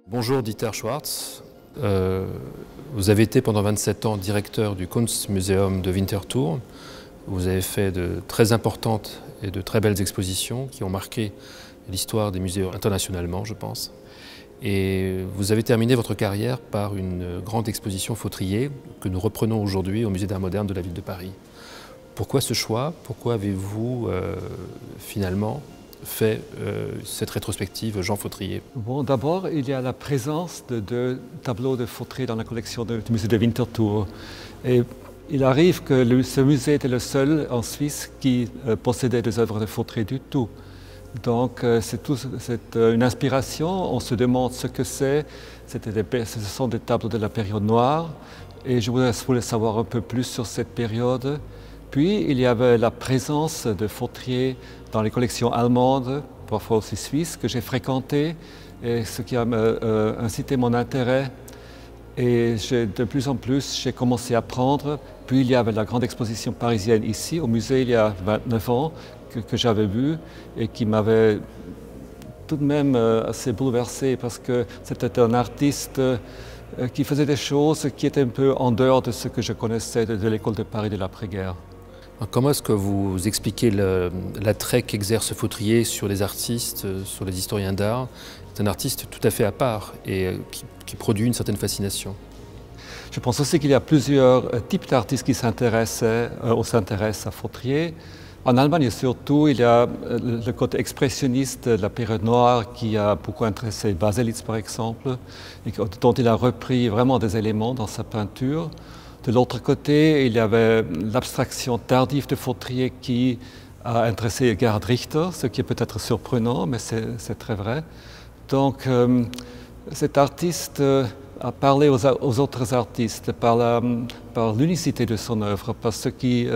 Bonjour Dieter Schwartz. Vous avez été pendant 27 ans directeur du Kunstmuseum de Winterthur. Vous avez fait de très importantes et de très belles expositions qui ont marqué l'histoire des musées internationalement, je pense. Et vous avez terminé votre carrière par une grande exposition Fautrier que nous reprenons aujourd'hui au Musée d'Art moderne de la ville de Paris. Pourquoi ce choix? Pourquoi avez-vous finalement fait cette rétrospective Jean Fautrier? Bon, d'abord, il y a la présence de deux tableaux de Fautrier dans la collection du musée de Winterthur. Et il arrive que ce musée était le seul en Suisse qui possédait des œuvres de Fautrier du tout. Donc c'est une inspiration, on se demande ce que c'est. Ce sont des tableaux de la période noire et je voulais savoir un peu plus sur cette période. Puis il y avait la présence de Fautrier dans les collections allemandes, parfois aussi suisses, que j'ai fréquentées, et ce qui a incité mon intérêt. Et de plus en plus, j'ai commencé à apprendre. Puis il y avait la grande exposition parisienne ici, au musée, il y a 29 ans, que j'avais vue et qui m'avait tout de même assez bouleversé parce que c'était un artiste qui faisait des choses qui étaient un peu en dehors de ce que je connaissais de l'école de Paris de l'après-guerre. Comment est-ce que vous expliquez l'attrait qu'exerce Fautrier sur les artistes, sur les historiens d'art? C'est un artiste tout à fait à part et qui produit une certaine fascination. Je pense aussi qu'il y a plusieurs types d'artistes qui s'intéressent à Fautrier. En Allemagne surtout, il y a le côté expressionniste de la période noire qui a beaucoup intéressé Baselitz par exemple, et dont il a repris vraiment des éléments dans sa peinture. De l'autre côté, il y avait l'abstraction tardive de Fautrier qui a intéressé Gerhard Richter, ce qui est peut-être surprenant, mais c'est très vrai. Donc cet artiste a parlé aux autres artistes par l'unicité de son œuvre, par ce qui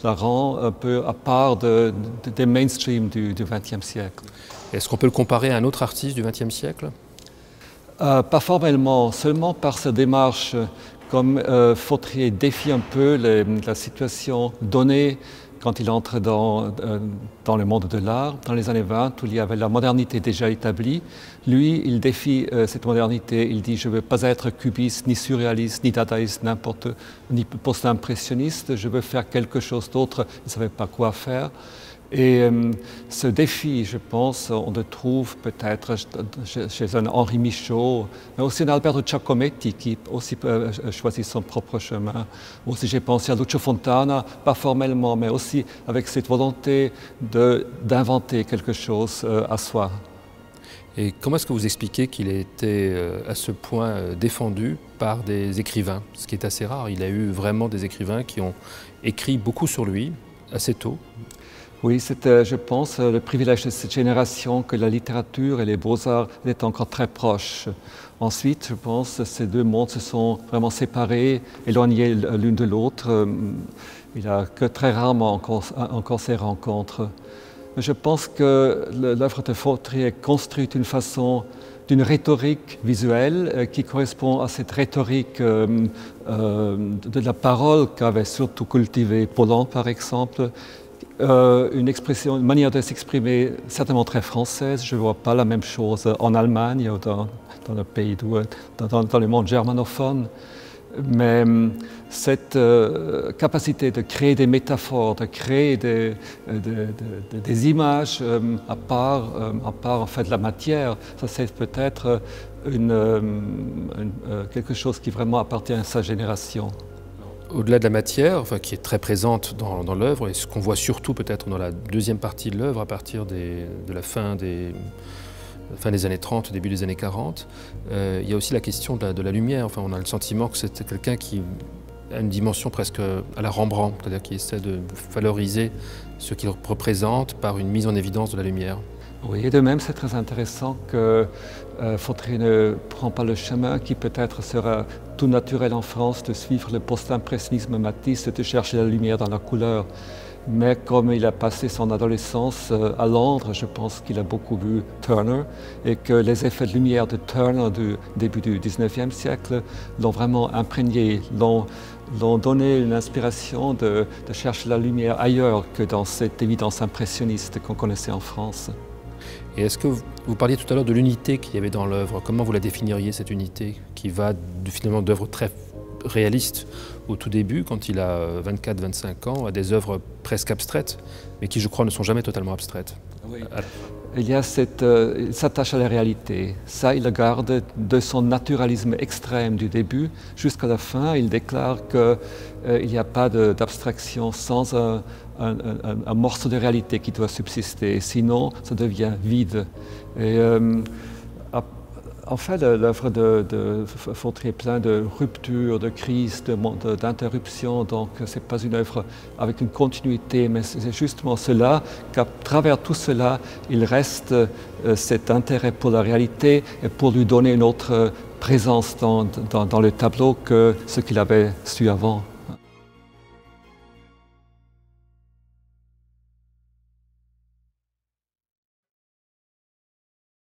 la rend un peu à part des mainstream du XXe siècle. Est-ce qu'on peut le comparer à un autre artiste du XXe siècle? Pas formellement, seulement par sa démarche. Comme Fautrier défie un peu la situation donnée quand il entre dans le monde de l'art, dans les années 20, où il y avait la modernité déjà établie. Lui, il défie cette modernité. Il dit « je ne veux pas être cubiste, ni surréaliste, ni dadaïste, ni post-impressionniste. Je veux faire quelque chose d'autre. » Il ne savait pas quoi faire. Et ce défi, je pense, on le trouve peut-être chez un Henri Michaud, mais aussi un Alberto Giacometti qui aussi choisit son propre chemin. Aussi j'ai pensé à Lucio Fontana, pas formellement, mais aussi avec cette volonté d'inventer quelque chose à soi. Et comment est-ce que vous expliquez qu'il ait été à ce point défendu par des écrivains? Ce qui est assez rare, il a eu vraiment des écrivains qui ont écrit beaucoup sur lui assez tôt. Oui, c'était, je pense, le privilège de cette génération que la littérature et les beaux-arts étaient encore très proches. Ensuite, je pense, ces deux mondes se sont vraiment séparés, éloignés l'une de l'autre. Il n'y a que très rarement encore ces rencontres. Mais je pense que l'œuvre de Fautrier est construite d'une rhétorique visuelle qui correspond à cette rhétorique de la parole qu'avait surtout cultivée Pollan, par exemple. Une manière de s'exprimer certainement très française. Je ne vois pas la même chose en Allemagne ou dans le monde germanophone. Mais cette capacité de créer des métaphores, de créer des images à part en fait de la matière, ça c'est peut-être quelque chose qui vraiment appartient à sa génération. Au-delà de la matière, qui est très présente dans l'œuvre, et ce qu'on voit surtout peut-être dans la deuxième partie de l'œuvre, à partir de la fin des années 30, début des années 40, il y a aussi la question de la lumière. Enfin, on a le sentiment que c'est quelqu'un qui a une dimension presque à la Rembrandt, c'est-à-dire qui essaie de valoriser ce qu'il représente par une mise en évidence de la lumière. Oui, et de même, c'est très intéressant que Fautré ne prend pas le chemin qui peut-être sera tout naturel en France de suivre le post-impressionnisme Matisse et de chercher la lumière dans la couleur. Mais comme il a passé son adolescence à Londres, je pense qu'il a beaucoup vu Turner et que les effets de lumière de Turner du début du 19e siècle l'ont vraiment imprégné, l'ont donné une inspiration de chercher la lumière ailleurs que dans cette évidence impressionniste qu'on connaissait en France. Et est-ce que vous parliez tout à l'heure de l'unité qu'il y avait dans l'œuvre? Comment vous la définiriez, cette unité, qui va finalement d'œuvres très réalistes au tout début, quand il a 24-25 ans, à des œuvres presque abstraites, mais qui, je crois, ne sont jamais totalement abstraites? Oui. Il y a il s'attache à la réalité. Ça, il le garde de son naturalisme extrême du début jusqu'à la fin. Il déclare qu'il n'y a pas d'abstraction sans un morceau de réalité qui doit subsister. Sinon, ça devient vide. Et, en fait, l'œuvre de Fautré est plein de ruptures, de crises, d'interruptions. Donc, ce n'est pas une œuvre avec une continuité, mais c'est justement cela qu'à travers tout cela, il reste cet intérêt pour la réalité et pour lui donner une autre présence dans le tableau que ce qu'il avait su avant.